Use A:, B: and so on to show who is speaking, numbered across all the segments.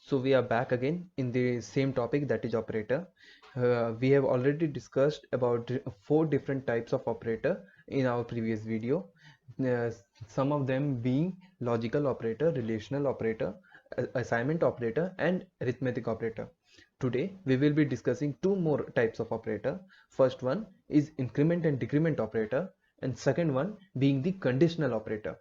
A: So we are back again in the same topic, that is operator. We have already discussed about four different types of operator in our previous video. Uh, some of them being logical operator, relational operator, assignment operator, and arithmetic operator. Today we will be discussing two more types of operator. First one is increment and decrement operator, and second one being the conditional operator.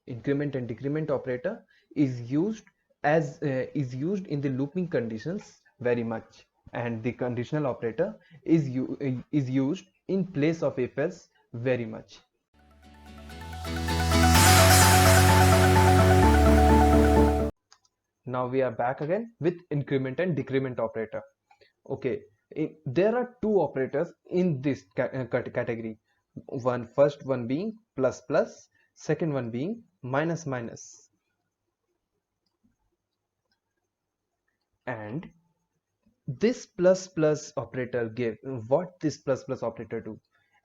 A: Increment and decrement operator is used is used in the looping conditions very much, and the conditional operator is used in place of if else very much. Now we are back again with increment and decrement operator. Okay, there are two operators in this category. First one being plus plus, second one being minus minus. And this plus plus operator give what this plus plus operator do?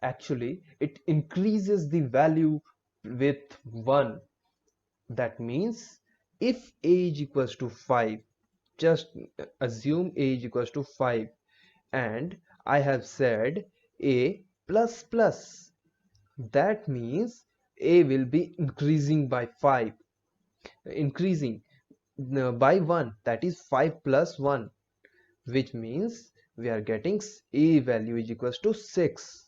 A: Actually, it increases the value with 1. That means if a is equals to 5, just assume a is equals to 5, and I have said a plus plus, that means a will be increasing by 5, increasing by 1, that is 5 plus 1, which means we are getting a value is equals to 6.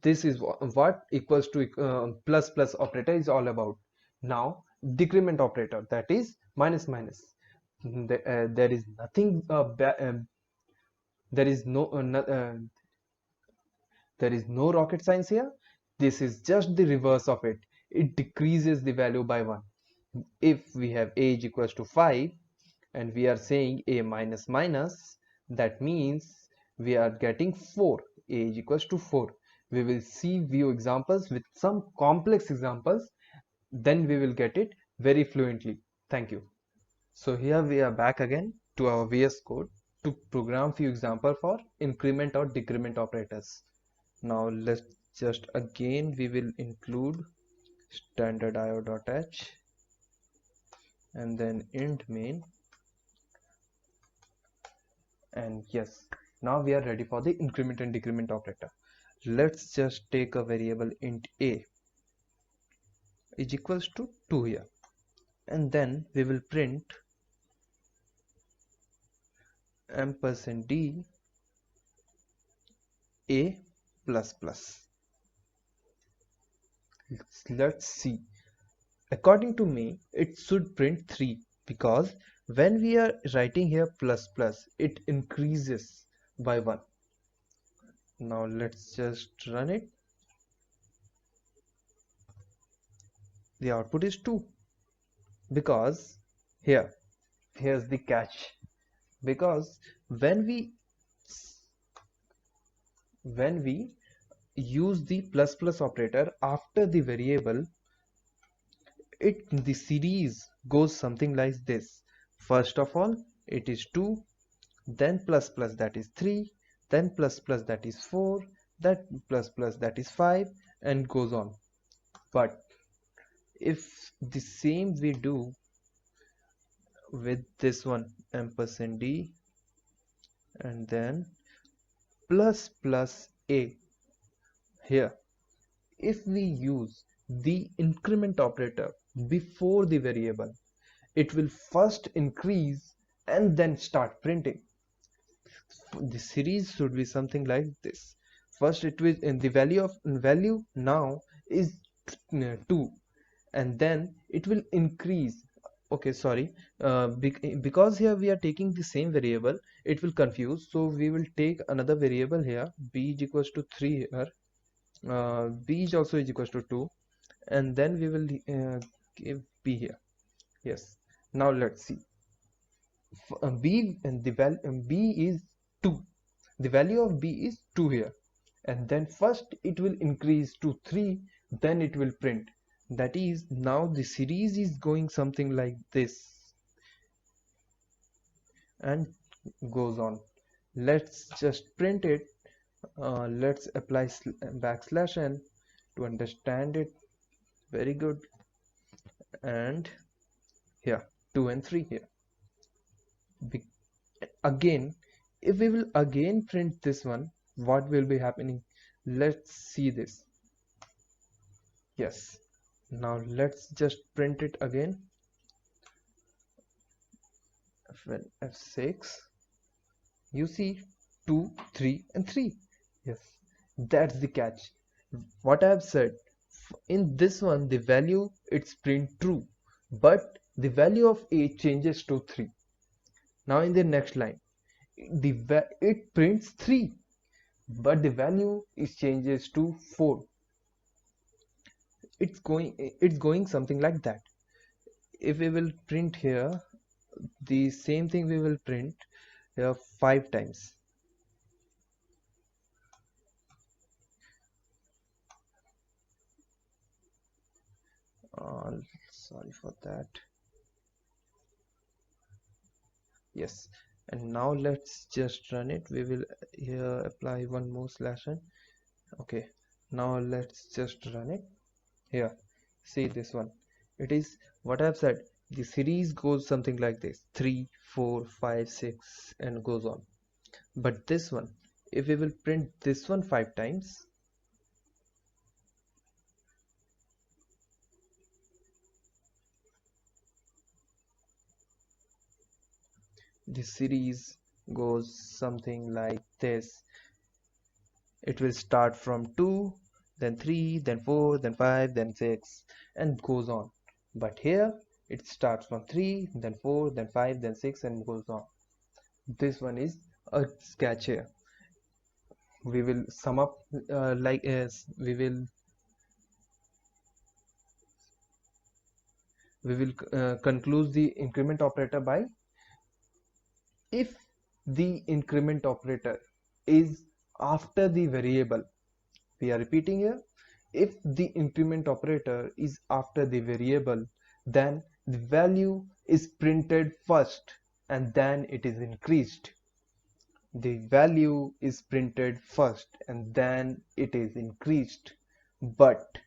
A: This is what equals to plus plus operator is all about. Now decrement operator, that is minus minus. There is nothing there is there is no rocket science here. This is just the reverse of it. It decreases the value by 1. If we have a is equals to 5 and we are saying a minus minus, that means we are getting 4. A is equals to 4. We will see few examples with some complex examples, then we will get it very fluently. Thank you. So here we are back again to our VS Code to program few examples for increment or decrement operators. Now let's just again we will include standard io.h and then int main, and yes, now we are ready for the increment and decrement operator. Let's just take a variable int a is equals to 2 here, and then we will print ampersand d a plus plus. Let's see. According to me, it should print 3, because when we are writing here plus plus, it increases by 1. Now let's just run it. The output is 2, because here's the catch, because when we use the plus plus operator after the variable, the series goes something like this. First of all it is 2, then plus plus, that is 3, then plus plus, that is 4, that plus plus, that is 5, and goes on. But if the same we do with this one, ampersand d and then plus plus a, here if we use the increment operator before the variable, it will first increase and then start printing. The series should be something like this. First it will, and the value now is 2, and then it will increase. Okay, sorry, because here we are taking the same variable, it will confuse, so we will take another variable here. B is equals to 3 here, b is also is equals to 2, and then we will give b here. Yes, now let's see. B and the value b is 2, the value of b is 2 here, and then first it will increase to 3, then it will print. That is, now the series is going something like this and goes on. Let's just print it. Let's apply backslash n to understand it very good, and here 2 and 3 here. Be again, if we will again print this one, what will be happening? Let's see this. Yes, now let's just print it again. F6, you see 2, 3 and 3. Yes, that's the catch. What I have said, in this one the value it's print true, but the value of a changes to 3. Now in the next line, it prints 3, but the value is changes to 4. It's going something like that. If we will print here, the same thing we will print here 5 times. Sorry for that. Yes, and now let's just run it. We will here apply one more slash n. Okay, now let's just run it. Here, see this one. It is what I've said. The series goes something like this: 3, 4, 5, 6, and goes on. But this one, if we will print this one 5 times, the series goes something like this. It will start from 2, then 3, then 4, then 5, then 6, and goes on. But here it starts from 3, then 4, then 5, then 6, and goes on. This one is a sketch here. We will sum up like as we will conclude the increment operator by, if the increment operator is after the variable, we are repeating here, if the increment operator is after the variable, then the value is printed first and then it is increased. The value is printed first and then it is increased. But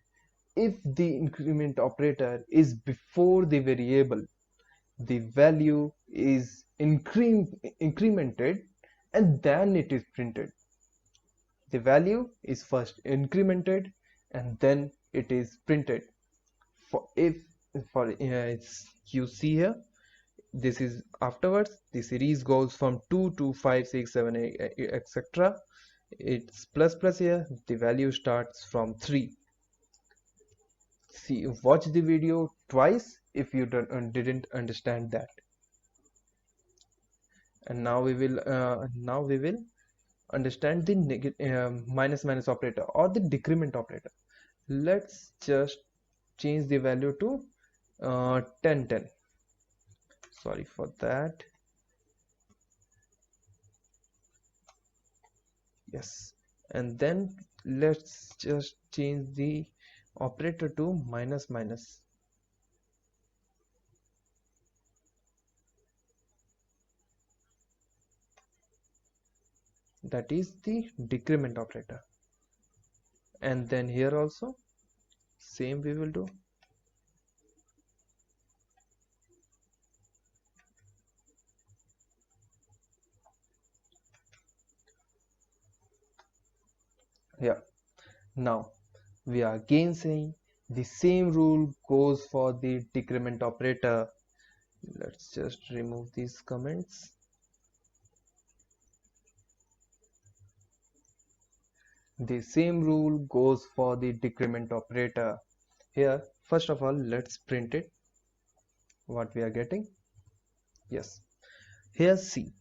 A: if the increment operator is before the variable, the value is incremented and then it is printed. The value is first incremented and then it is printed. You see here, this is afterwards. The series goes from 2 to 5, 6, 7, 8, etc. It's plus plus here. The value starts from 3. See, watch the video twice if you didn't understand that. And now we will understand the minus minus operator or the decrement operator. Let's just change the value to 10 10. Sorry for that. Yes, and then let's just change the operator to minus minus. That is the decrement operator. And then here also same we will do. Yeah, now we are again saying the same rule goes for the decrement operator. Let's just remove these comments. The same rule goes for the decrement operator. Here, first of all, let's print it, what we are getting. Yes, here see,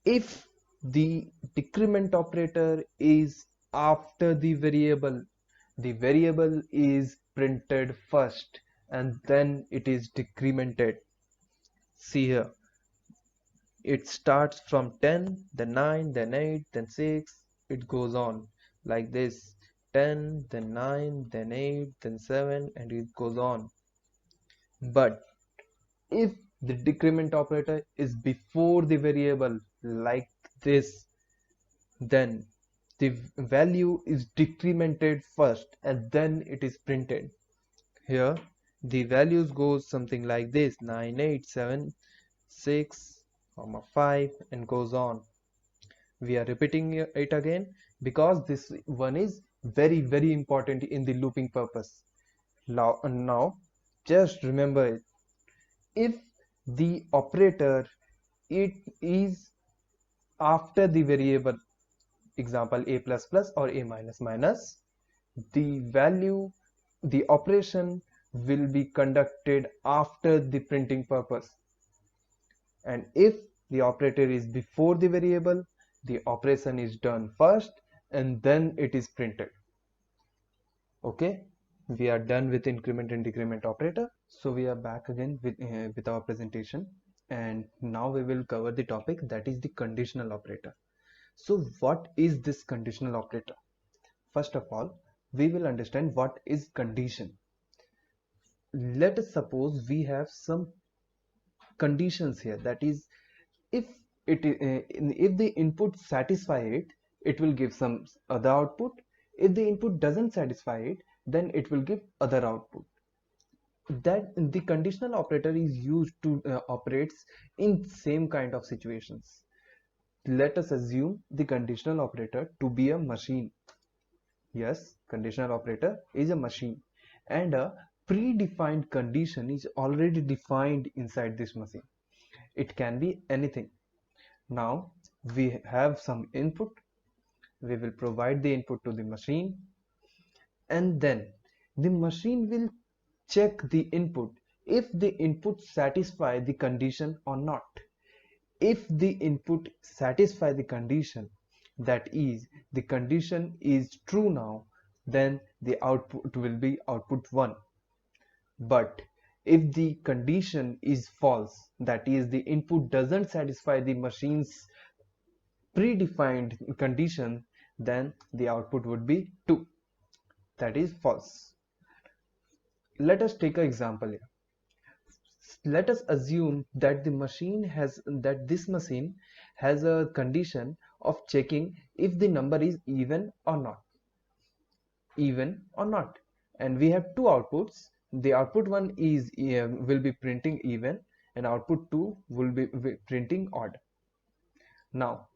A: if the decrement operator is after the variable is printed first and then it is decremented. See here, it starts from 10, then 9, then 8, then 6, it goes on like this: 10, then 9, then 8, then 7, and it goes on. But if the decrement operator is before the variable like this, then the value is decremented first and then it is printed. Here the values goes something like this: 9, 8, 7, 6, comma 5, and goes on. We are repeating it again because this one is very important in the looping purpose. Now just remember it. If the operator it is after the variable, example a plus plus or a minus minus, the value, the operation will be conducted after the printing purpose. And if the operator is before the variable, the operation is done first and then it is printed. Okay, we are done with increment and decrement operator. So we are back again with our presentation, and now we will cover the topic that is the conditional operator. So what is this conditional operator? First of all, we will understand what is condition. Let us suppose we have some conditions here, that is, if if the input satisfy it, it will give some other output. If the input doesn't satisfy it, then it will give other output. That the conditional operator is used to operates in same kind of situations. Let us assume the conditional operator to be a machine. Yes, conditional operator is a machine, and a predefined condition is already defined inside this machine. It can be anything. Now we have some input, we will provide the input to the machine, and then the machine will check the input if the input satisfy the condition or not. If the input satisfy the condition, that is, the condition is true now, then the output will be output 1. But if the condition is false, that is, the input doesn't satisfy the machine's predefined condition, then the output would be 2, that is false. Let us take an example here. Let us assume that this machine has a condition of checking if the number is even or not, and we have two outputs. The output 1 is will be printing even, and output 2 will be printing odd. Now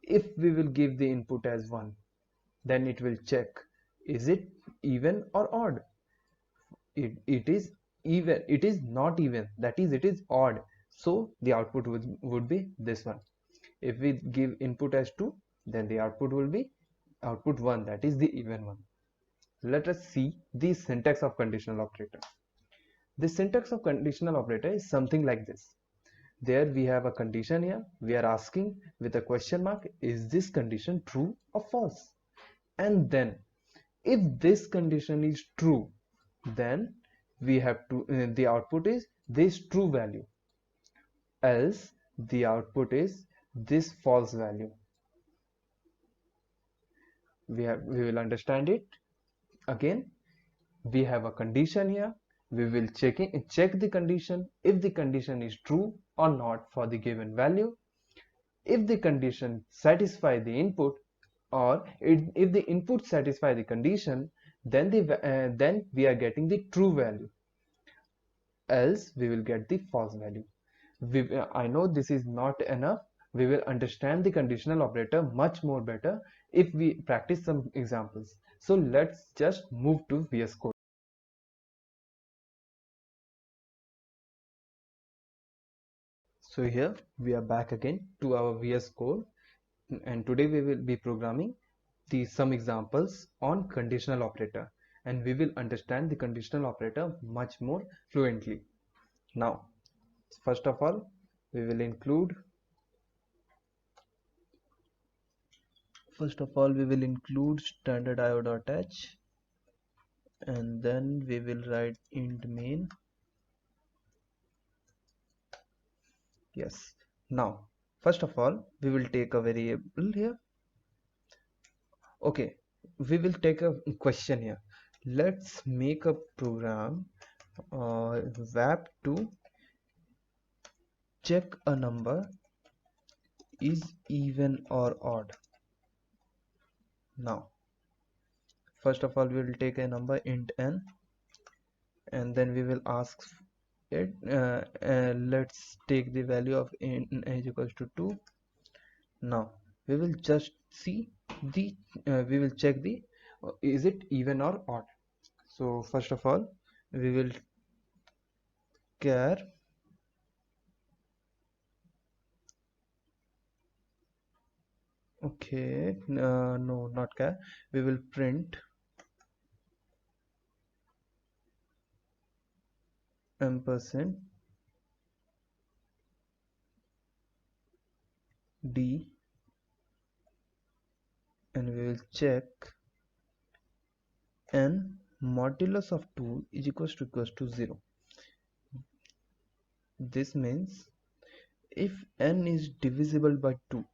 A: if we will give the input as 1, then it will check, is it even or odd? It is even, it is not even, that is, it is odd. So the output would be this one. If we give input as 2, then the output will be output 1, that is the even one. Let us see the syntax of conditional operator. The syntax of conditional operator is something like this. There we have a condition here. We are asking with a question mark, is this condition true or false? And then if this condition is true, then we have to the output is this true value, else the output is this false value. We will understand it again. We have a condition here. We will check the condition if the condition is true or not for the given value. If the condition satisfy the input, or if the input satisfy the condition, then then we are getting the true value, else we will get the false value. I know this is not enough. We will understand the conditional operator much more better if we practice some examples. So let's just move to VS Code. So here we are back again to our VS Code, and today we will be programming some examples on conditional operator, and we will understand the conditional operator much more fluently. Now first of all, we will include standard io.h, and then we will write int main. Yes. Now first of all, we will take a variable here. Okay, we will take a question here. Let's make a program wrap to check a number is even or odd. Now first of all, we will take a number int n, and then we will ask it. Let's take the value of n is equals to 2. Now we will just see the we will check the is it even or odd. So first of all we will char, okay, no, not char, we will print ampersand d, and we will check n modulus of 2 is equals to 0. This means if n is divisible by 2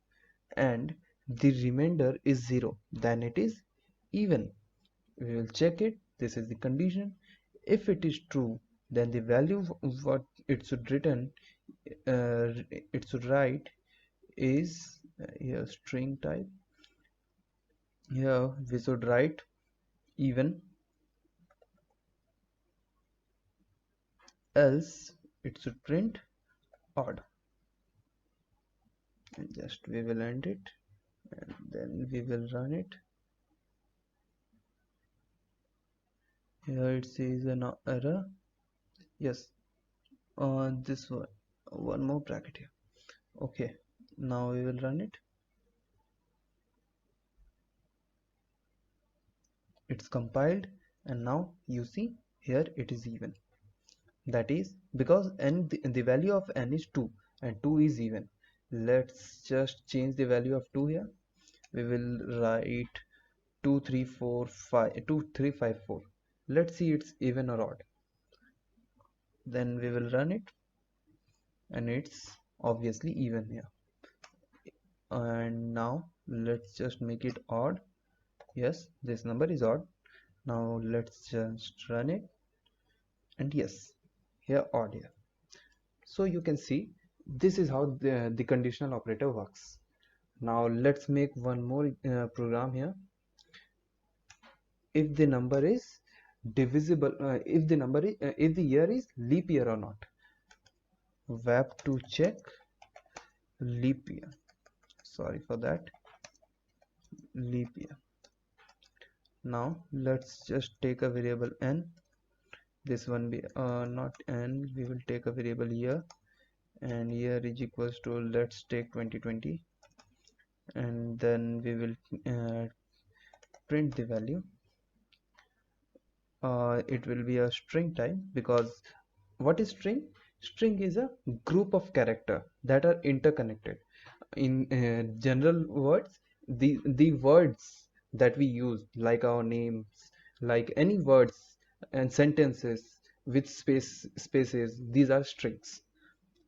A: and the remainder is 0, then it is even. We will check it. This is the condition. If it is true, then the value of what it should written it should write is here string type. Here we should write even, else it should print odd. And just we will end it and then we will run it. Here it says an error. Yes, this one more bracket here. Okay, now we will run it. It's compiled, and now you see here it is even. That is because n the value of n is 2 and 2 is even. Let's just change the value of 2 here. We will write 2354. Let's see it's even or odd. Then we will run it and it's obviously even here. And now let's just make it odd. Yes, this number is odd. Now let's just run it and yes, here odd here. So you can see this is how the conditional operator works. Now let's make one more program here. If the number is divisible, if the year is leap year or not. Web to check leap year. Sorry for that, leap year. Now let's just take a variable n. This one be not n. We will take a variable year, and year is equals to, let's take 2020, and then we will print the value. It will be a string type, because what is string? String is a group of character that are interconnected. In general words, the words that we use, like our names, like any words and sentences with spaces, these are strings.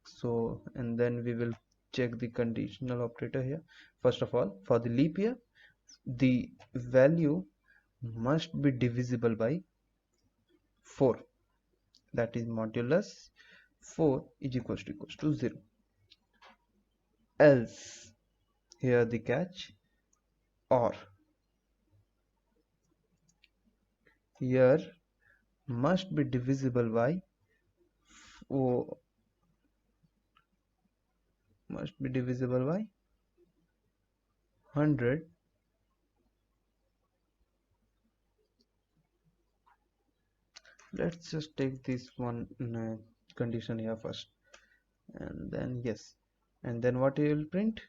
A: So, and then we will check the conditional operator here. First of all, for the leap year, the value must be divisible by 4. That is modulus 4 is equals to 0. Else, here the catch, or year must be divisible by 4, must be divisible by 100. Let's just take this one condition here first, and then yes, and then what you will print?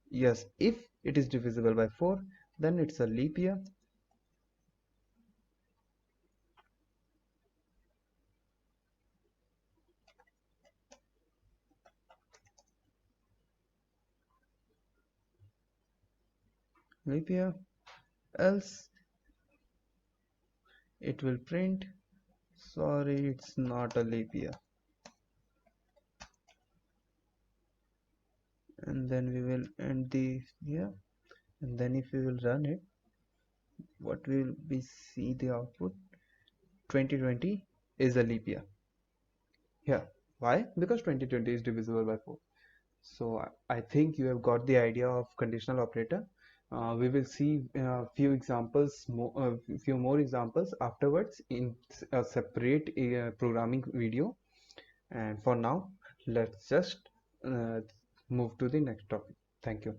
A: Yes, if it is divisible by 4, then it's a leap year. Leap year. Else it will print, sorry, it's not a leap year. And then we will end the here, and then if we will run it, what will we see the output? 2020 is a leap year. Yeah, why? Because 2020 is divisible by 4. So I think you have got the idea of conditional operator. We will see few examples, few more examples afterwards in a separate programming video. And for now, let's just move to the next topic. Thank you.